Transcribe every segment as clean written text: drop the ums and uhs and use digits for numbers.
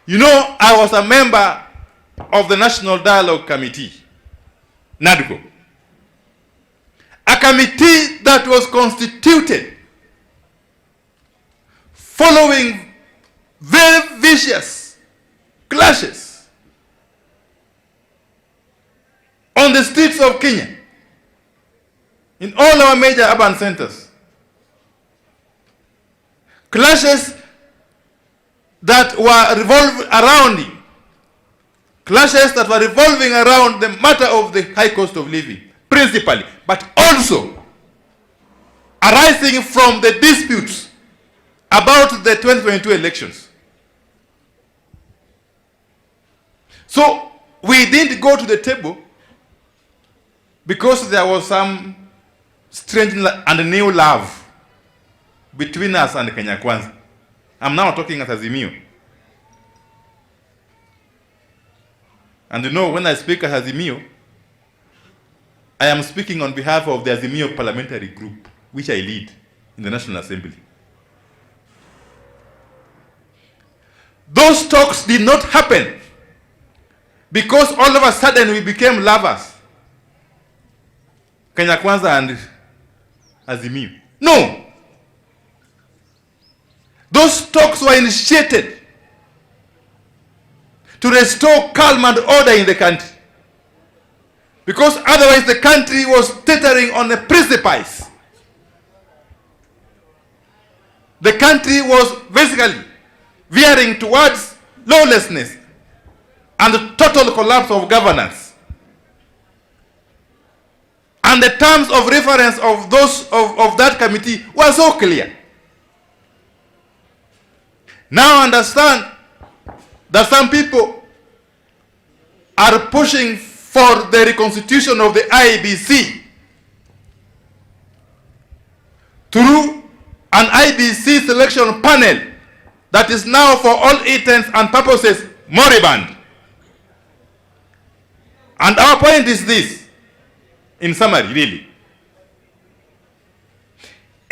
You know, I was a member of the National Dialogue Committee, NADCO. A committee that was constituted following very vicious clashes on the streets of Kenya, in all our major urban centers. Clashes that were revolving around the matter of the high cost of living, principally, but also arising from the disputes about the 2022 elections. So we didn't go to the table because there was some strange and new love between us and Kenya Kwanza. I'm now talking as Azimio. And you know, when I speak as Azimio, I am speaking on behalf of the Azimio parliamentary group, which I lead in the National Assembly. Those talks did not happen because all of a sudden we became lovers, Kenya Kwanza and Azimio. No. Those talks were initiated to restore calm and order in the country, because otherwise the country was teetering on a precipice. The country was basically veering towards lawlessness and the total collapse of governance. And the terms of reference of those of that committee were so clear. Now understand that some people are pushing for the reconstitution of the Iebc through an Iebc selection panel that is now, for all intents and purposes, moribund. And our point is this, in summary, really.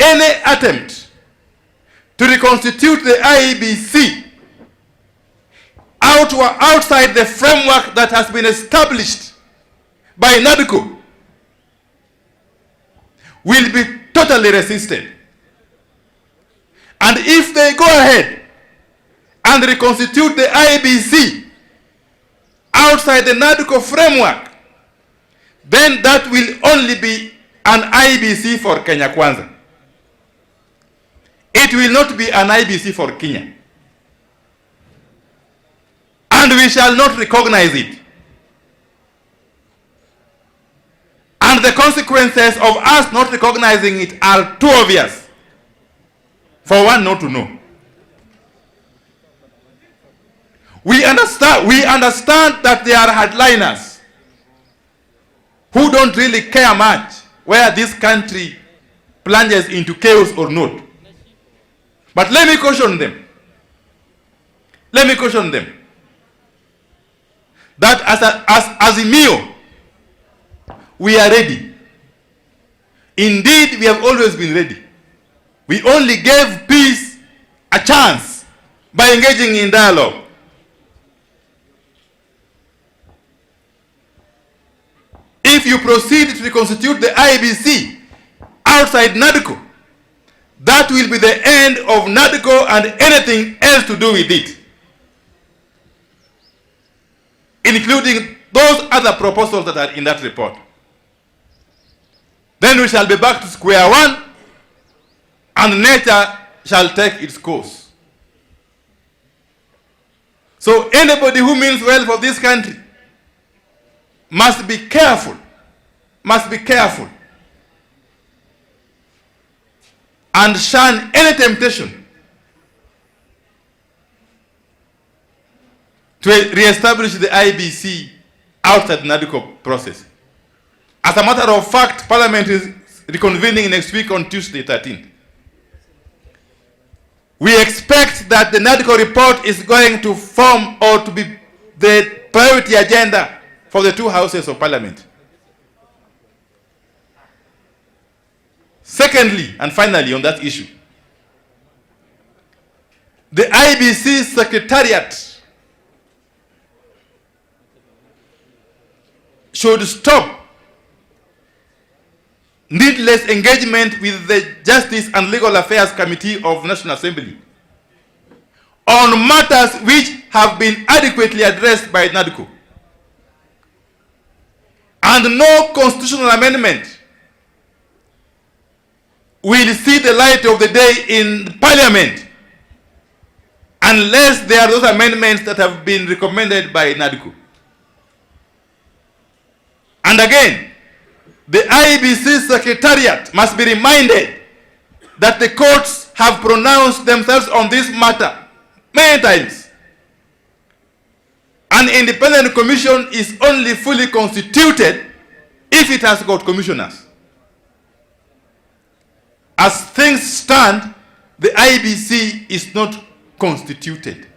Any attempt to reconstitute the Iebc outside the framework that has been established by NADCO will be totally resisted. And if they go ahead and reconstitute the Iebc outside the NADCO framework, then that will only be an Iebc for Kenya Kwanza. It will not be an Iebc for Kenya. And we shall not recognize it. And the consequences of us not recognizing it are too obvious for one not to know. We understand that there are hardliners who don't really care much where this country plunges into chaos or not. But let me caution them. Let me caution them that as Azimio, we are ready. Indeed, we have always been ready. We only gave peace a chance by engaging in dialogue. If you proceed to reconstitute the Iebc outside NADCO, that will be the end of NADCO and anything else to do with it, including those other proposals that are in that report. Then we shall be back to square one, and nature shall take its course. So anybody who means well for this country must be careful, and shun any temptation to re-establish the Iebc outside the NADCO process. As a matter of fact, Parliament is reconvening next week on Tuesday, 13th. We expect that the NADCO report is going to form or to be the priority agenda for the two houses of Parliament. Secondly, and finally on that issue, the Iebc Secretariat should stop needless engagement with the Justice and Legal Affairs Committee of the National Assembly on matters which have been adequately addressed by NADCO. And no constitutional amendment will see the light of the day in Parliament unless there are those amendments that have been recommended by NADCO. And again, the Iebc Secretariat must be reminded that the courts have pronounced themselves on this matter many times. An independent commission is only fully constituted if it has got commissioners. As things stand, the Iebc is not constituted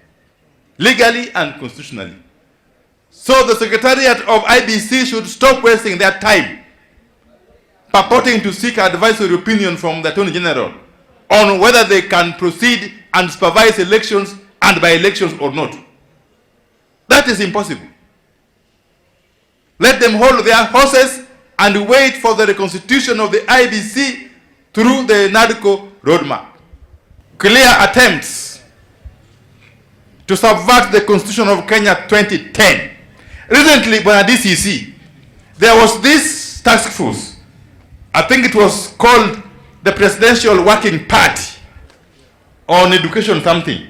legally and constitutionally. So the Secretariat of Iebc should stop wasting their time purporting to seek advisory opinion from the Attorney General on whether they can proceed and supervise elections and by elections or not. That is impossible. Let them hold their horses and wait for the reconstitution of the Iebc through the NADCO roadmap. Clear attempts to subvert the Constitution of Kenya 2010. Recently, by DCC, there was this task force. I think it was called the Presidential Working Party on Education something.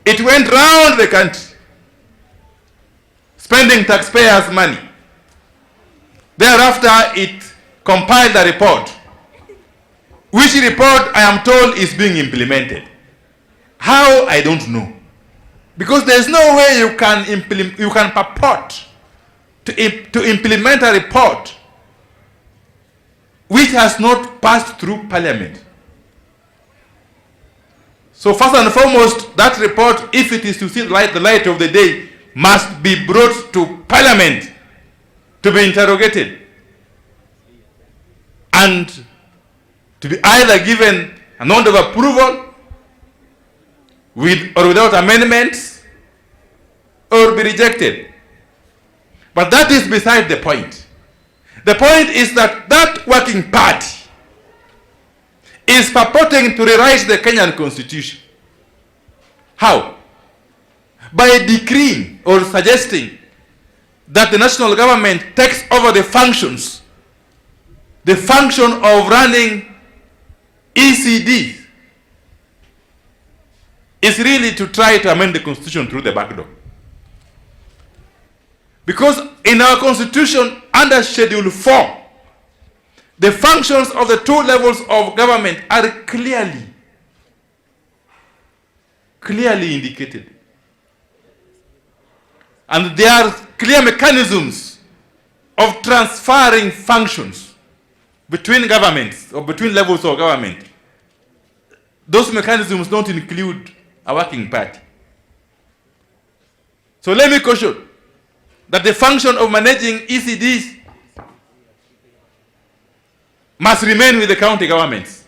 It went round the country, spending taxpayers' money. Thereafter, it compiled a report, which report I am told is being implemented. How, I don't know. Because there's no way you can purport to implement a report which has not passed through Parliament. So first and foremost, that report, if it is to see the light of the day, must be brought to Parliament to be interrogated and to be either given a note of approval with or without amendments, or be rejected. But that is beside the point. The point is that that working party is purporting to rewrite the Kenyan Constitution. How? By decreeing or suggesting that the national government takes over the function of running ECD, is really to try to amend the Constitution through the back door. Because in our Constitution, under Schedule 4, the functions of the two levels of government are clearly indicated. And there are clear mechanisms of transferring functions between governments or between levels of government. Those mechanisms don't include a working party. So let me caution that the function of managing ECDs must remain with the county governments.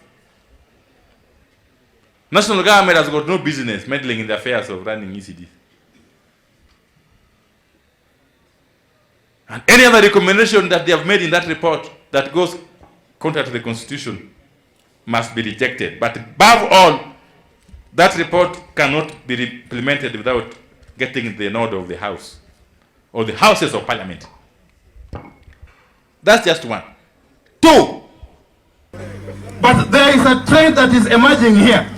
National government has got no business meddling in the affairs of running ECDs. And any other recommendation that they have made in that report that goes contrary to the Constitution must be rejected. But above all, that report cannot be implemented without getting the nod of the House or the Houses of Parliament. That's just one. Two. But there is a trend that is emerging here.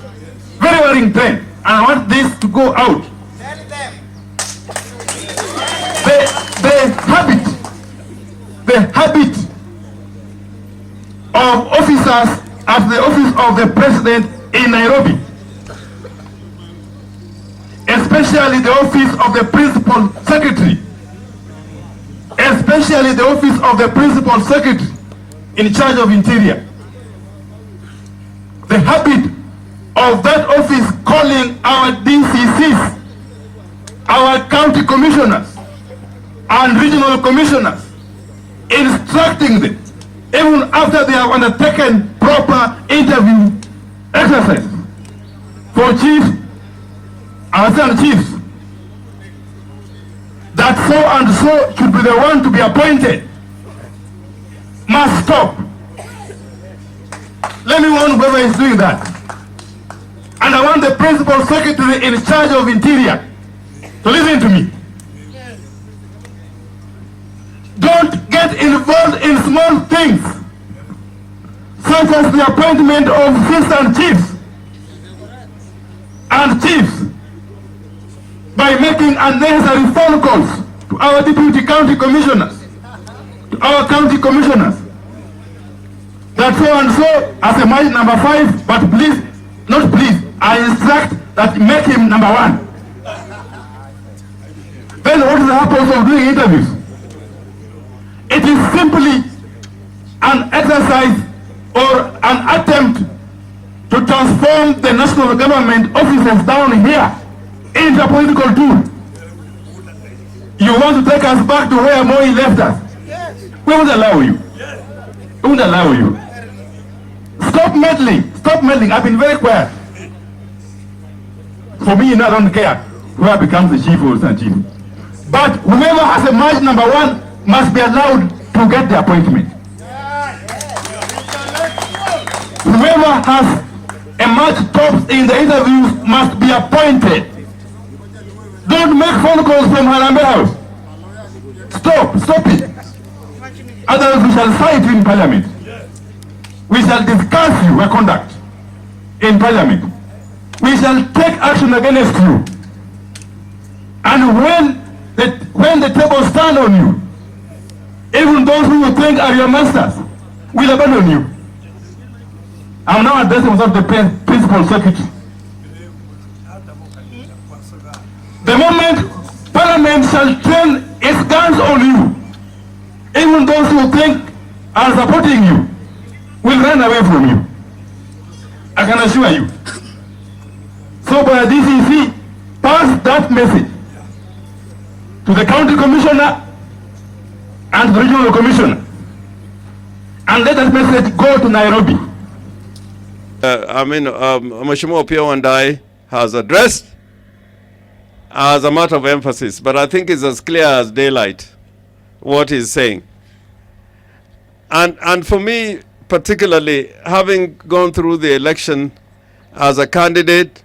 Very worrying trend. And I want this to go out. The habit of officers at the office of the president in Nairobi, especially the office of the principal secretary, especially the office of the principal secretary in charge of interior. The habit of that office calling our DCCs, our county commissioners and regional commissioners, instructing them, even after they have undertaken proper interview exercise for chiefs and chiefs, that so and so should be the one to be appointed must stop. Let me warn whoever is doing that. And I want the principal secretary in charge of interior to listen to me. Don't get involved in small things, such as the appointment of assistant chiefs and chiefs, by making unnecessary phone calls to our deputy county commissioners, to our county commissioners, that so and so as a marriage number 5, but please, not please, I instruct that make him number 1. Then what is the purpose of doing interviews? It is simply an exercise or an attempt to transform the national government offices down here into a political tool. You want to take us back to where Moi left us? We won't allow you. We won't allow you. Stop meddling. Stop meddling. I've been very quiet. For me, I don't care whoever becomes the chief or the chief. But whoever has a marriage number 1 must be allowed to get the appointment. Whoever has a match tops in the interviews must be appointed. Don't make phone calls from Harambe House. Stop it. Otherwise we shall fight in Parliament. We shall discuss your conduct in Parliament. We shall take action against you. And when the table stand on you, even those who you think are your masters will abandon you. I'm now addressing myself the principal secretary. The moment Parliament shall turn its guns on you, even those who think are supporting you will run away from you. I can assure you. So by DCC, pass that message to the county commissioner and the regional commissioner, and let that message go to Nairobi. Mheshimiwa Opiyo Wandayi has addressed as a matter of emphasis, but I think it's as clear as daylight what he's saying. And for me, particularly, having gone through the election as a candidate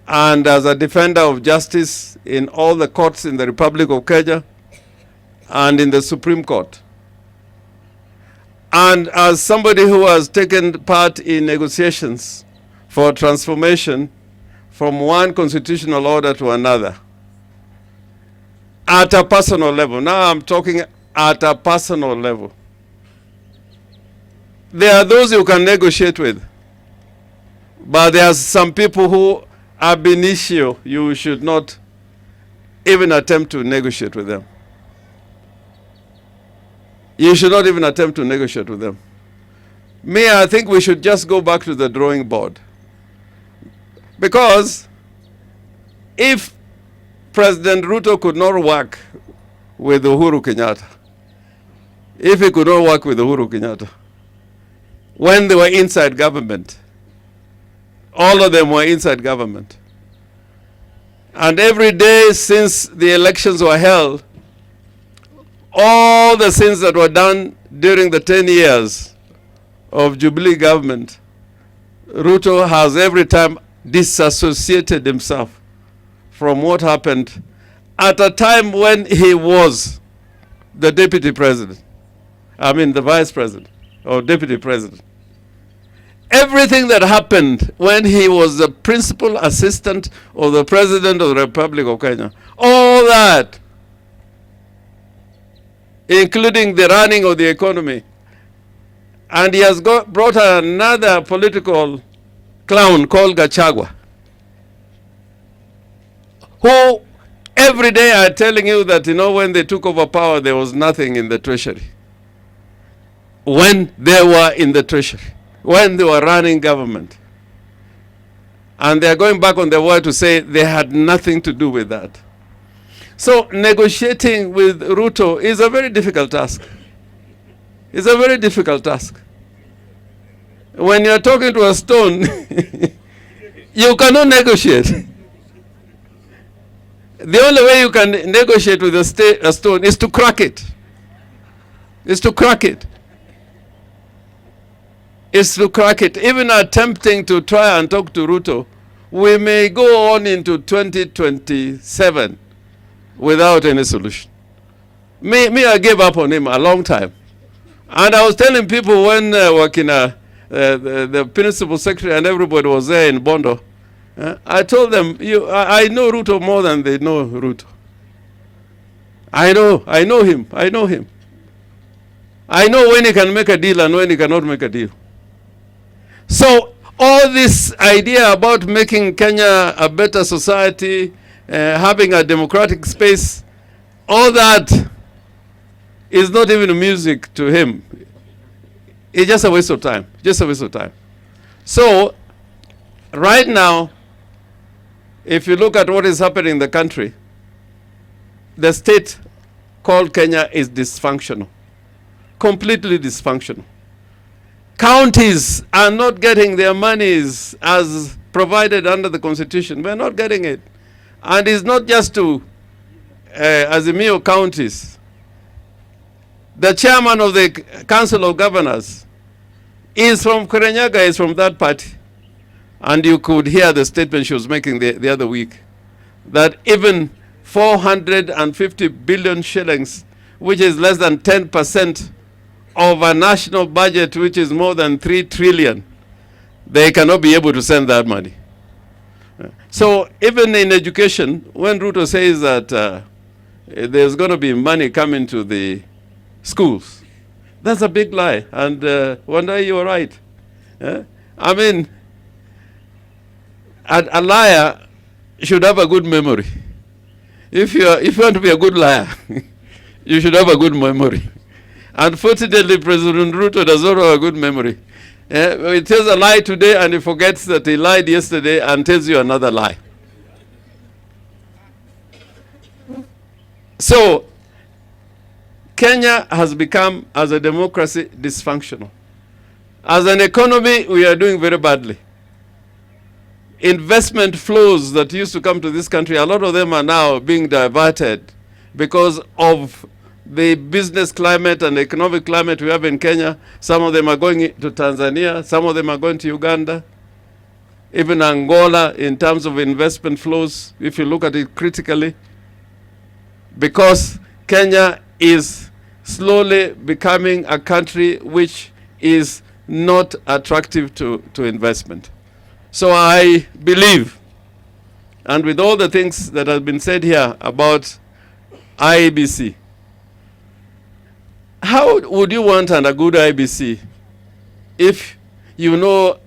and as a defender of justice in all the courts in the Republic of Kenya and in the Supreme Court, and as somebody who has taken part in negotiations for transformation from one constitutional order to another, at a personal level, now I'm talking at a personal level, there are those you can negotiate with, but there are some people who ab initio you should not even attempt to negotiate with them. You should not even attempt to negotiate with them. I think we should just go back to the drawing board. Because if President Ruto could not work with Uhuru Kenyatta, if he could not work with Uhuru Kenyatta, when they were inside government, all of them were inside government, and every day since the elections were held, all the things that were done during the 10 years of Jubilee government, Ruto has every time disassociated himself from what happened at a time when he was the deputy president. The vice president or deputy president. Everything that happened when he was the principal assistant of the president of the Republic of Kenya, all that, including the running of the economy. And he has brought another political clown called Gachagua, who every day are telling you that, when they took over power, there was nothing in the treasury. When they were in the treasury, when they were running government. And they are going back on their word to say they had nothing to do with that. So negotiating with Ruto is a very difficult task. It's a very difficult task. When you're talking to a stone, you cannot negotiate. The only way you can negotiate with a stone is to crack it. Is to crack it. Is to crack it. Even attempting to try and talk to Ruto, we may go on into 2027 without any solution. Me, I gave up on him a long time. And I was telling people when Wakina, the principal secretary and everybody was there in Bondo, I told them, I know Ruto more than they know Ruto. I know him. I know when he can make a deal and when he cannot make a deal. So all this idea about making Kenya a better society, having a democratic space, all that is not even music to him. It's just a waste of time. Just a waste of time. So right now, if you look at what is happening in the country, the state called Kenya is dysfunctional. Completely dysfunctional. Counties are not getting their monies as provided under the Constitution. We're not getting it. And it's not just to Azimio counties. The chairman of the Council of Governors is from Kirinyaga, is from that party. And you could hear the statement she was making the other week, that even 450 billion shillings, which is less than 10% of a national budget, which is more than 3 trillion, they cannot be able to send that money. So even in education, when Ruto says that there's going to be money coming to the schools, that's a big lie. And one day you're right. I mean, a liar should have a good memory. If you want to be a good liar, you should have a good memory. Unfortunately, President Ruto does not have a good memory. He tells a lie today and he forgets that he lied yesterday and tells you another lie. So, Kenya has become, as a democracy, dysfunctional. As an economy, we are doing very badly. Investment flows that used to come to this country, a lot of them are now being diverted because of the business climate and economic climate we have in Kenya. Some of them are going to Tanzania, some of them are going to Uganda, even Angola in terms of investment flows, if you look at it critically, because Kenya is slowly becoming a country which is not attractive to investment. So I believe, and with all the things that have been said here about Iebc, how would you want a good Iebc if you know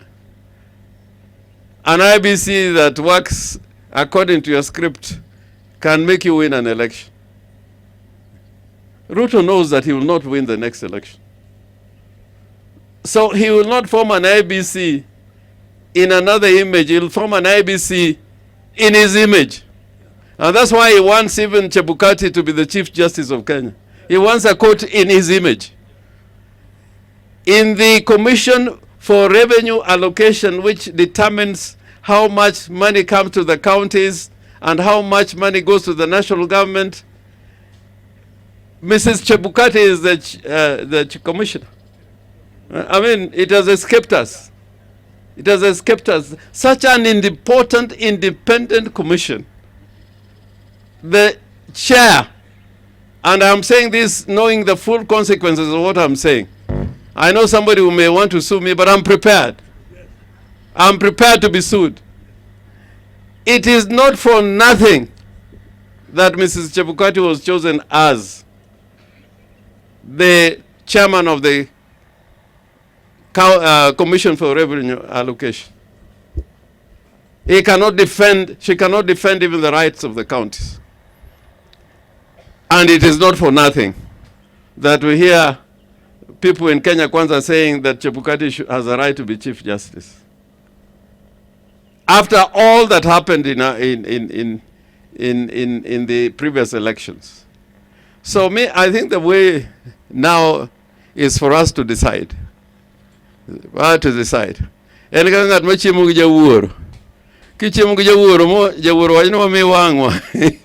an Iebc that works according to your script can make you win an election? Ruto knows that he will not win the next election. So he will not form an Iebc in another image. He'll form an Iebc in his image. And that's why he wants even Chebukati to be the Chief Justice of Kenya. He wants a court in his image. In the Commission for Revenue Allocation, which determines how much money comes to the counties and how much money goes to the national government, Mrs. Chebukati is the commissioner. I mean, it has escaped us. It has escaped us. Such an important, independent commission. The chair, and I'm saying this knowing the full consequences of what I'm saying. I know somebody who may want to sue me, but I'm prepared. I'm prepared to be sued. It is not for nothing that Mrs. Chebukati was chosen as the chairman of the Commission for Revenue Allocation. She cannot defend even the rights of the counties. And it is not for nothing that we hear people in Kenya Kwanza saying that Chebukati has a right to be Chief Justice. After all that happened in the previous elections. So I think the way now is for us to decide. What to decide? En kangat machimu gi jawuoro. Kichimu gi jawuoro mo jawuoro wanyno mi wangwa.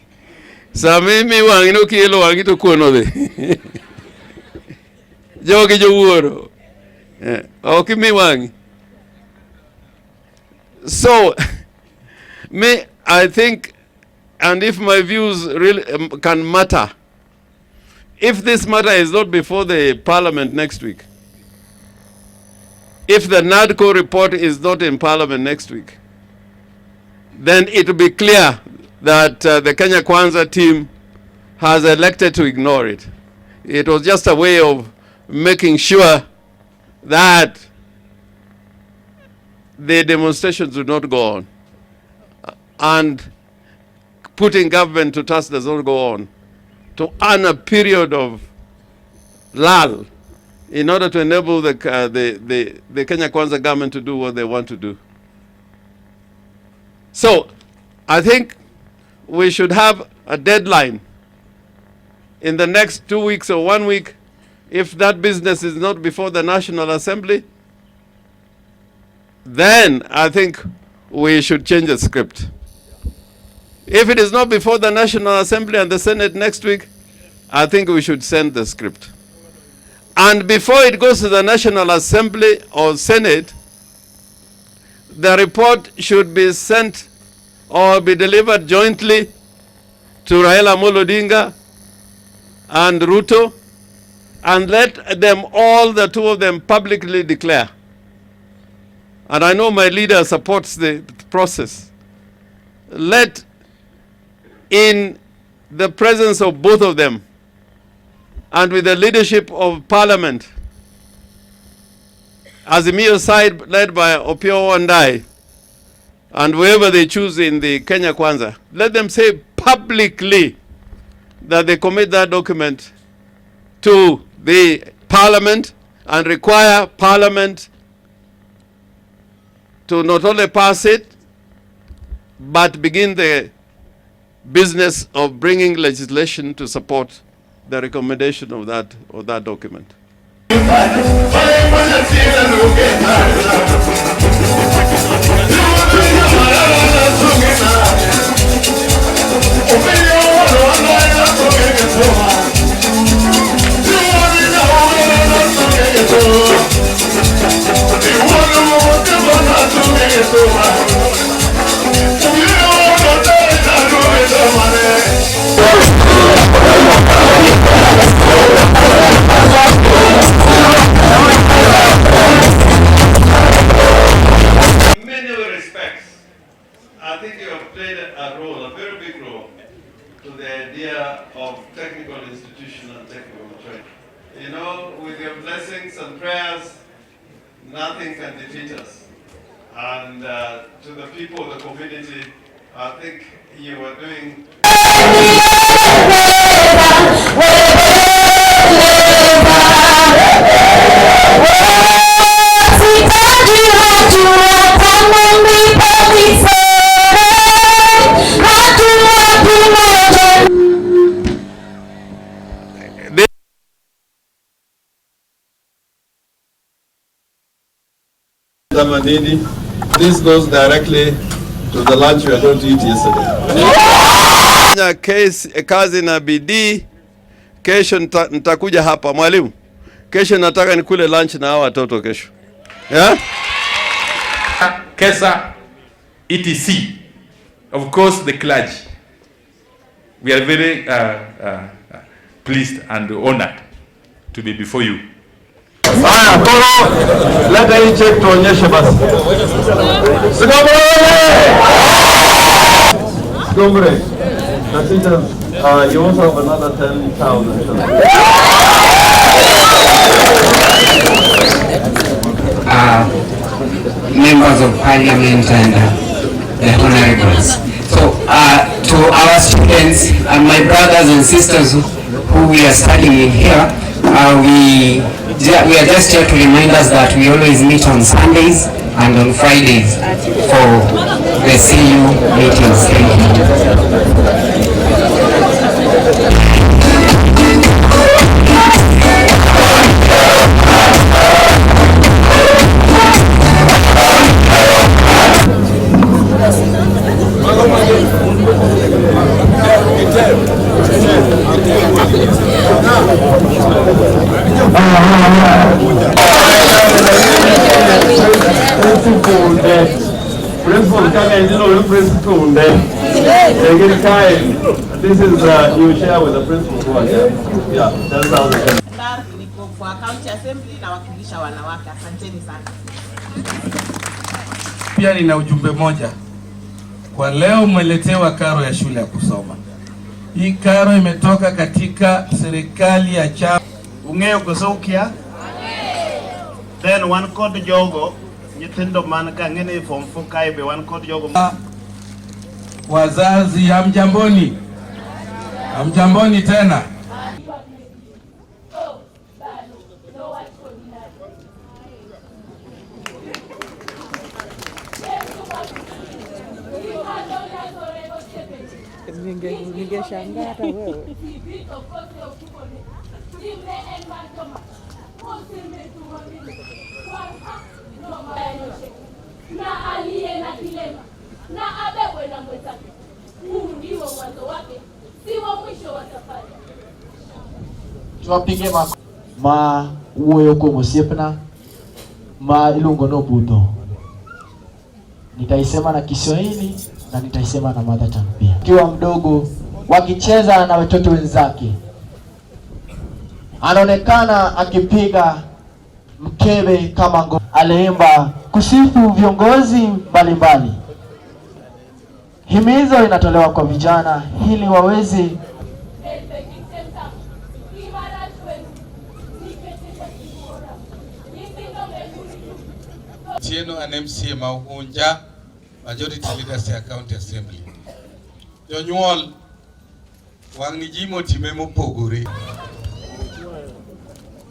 Samimi wangi no kielo wangi to kuono de. Jogi jowuoro. Okay, me wangi. So, I think, and if my views really can matter, if this matter is not before the parliament next week, if the NADCO report is not in parliament next week, then it will be clear that the Kenya Kwanza team has elected to ignore it. It was just a way of making sure that the demonstrations do not go on, and putting government to task does not go on, to earn a period of lull in order to enable the Kenya Kwanza government to do what they want to do. So I think we should have a deadline in the next 2 weeks or 1 week. If that business is not before the National Assembly, then I think we should change the script. If it is not before the National Assembly and the Senate next week, I think we should send the script. And before it goes to the National Assembly or Senate, the report should be sent or be delivered jointly to Raila, Odinga and Ruto, and let them all, the two of them, publicly declare. And I know my leader supports the process. Let, in the presence of both of them, and with the leadership of Parliament, Azimio side led by Opiyo Wandayi, and whoever they choose in the Kenya Kwanza, let them say publicly that they commit that document to the Parliament and require Parliament to not only pass it, but begin the business of bringing legislation to support the recommendation of that document. In many respects, I think you have played a role, a very big role, to the idea of technical institution and technical training. You know, with your blessings and prayers, nothing can defeat us. And to the people of the community, I think you are doing... This goes directly to the lunch we are going to eat yesterday. Kazi na bidii. Kesho nitakuja hapa mwalimu. Kesho nataka nikule lunch na hawa watoto kesho. Yeah? Kesa, etc. Of course, the clergy. We are very pleased and honored to be before you. Haya, Toro, leta hii check tuonyeshe basi. Sikombre. Nasita, you also have another 10,000. Members of Parliament and the honorables. So, to our students and my brothers and sisters who we are studying here, we are just here to remind us that we always meet on Sundays and on Fridays for the CU meetings. Thank you. This is you share with the principal who are here. Yeah, that's how they can. Niko kwa county assembly na wakilisha wanawake. Asanteni sana. Pia nina ujumbe moja. Kwa leo mmeletewa karo ya shule ya kusoma. Hii karo imetoka katika serikali ya chama. Ungeo kusaukia? Then one code jogo nyithindo man ka ngene form 4 kaibe one code jogo. Wazazi hamjamboni. Hamjamboni tena. Ningeshangaa hata wewe. Na aliye na kilema na abebwe na mwenzake. Huu ndio mwanzo wake, si wa mwisho wa safari. Tuwapige ma uoyo kwa mosiepna ma ilungo no budo. Nitaisema na Kiswahili na nitaisema na mother tongue pia. Kiwa mdogo wakicheza na watoto wenzake, anaonekana akipiga mkebe kama ngoma. Aliimba kusifu viongozi mbalimbali. Himizo inatolewa kwa vijana ili waweze Tieno an MCA Mauhunja, majority leaders ya county assembly. Jonyuol wangni jimo time mopogore.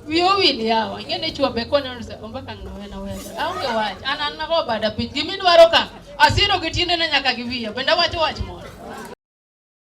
Wiyo wili yawa, ngene chua bekone ombaka ngwena wenda. Aunge wacha, anana ko bada pin. Gimi dwaro ka. Asiro gitinde na nyaka giwiya. Benda wacho wach moro.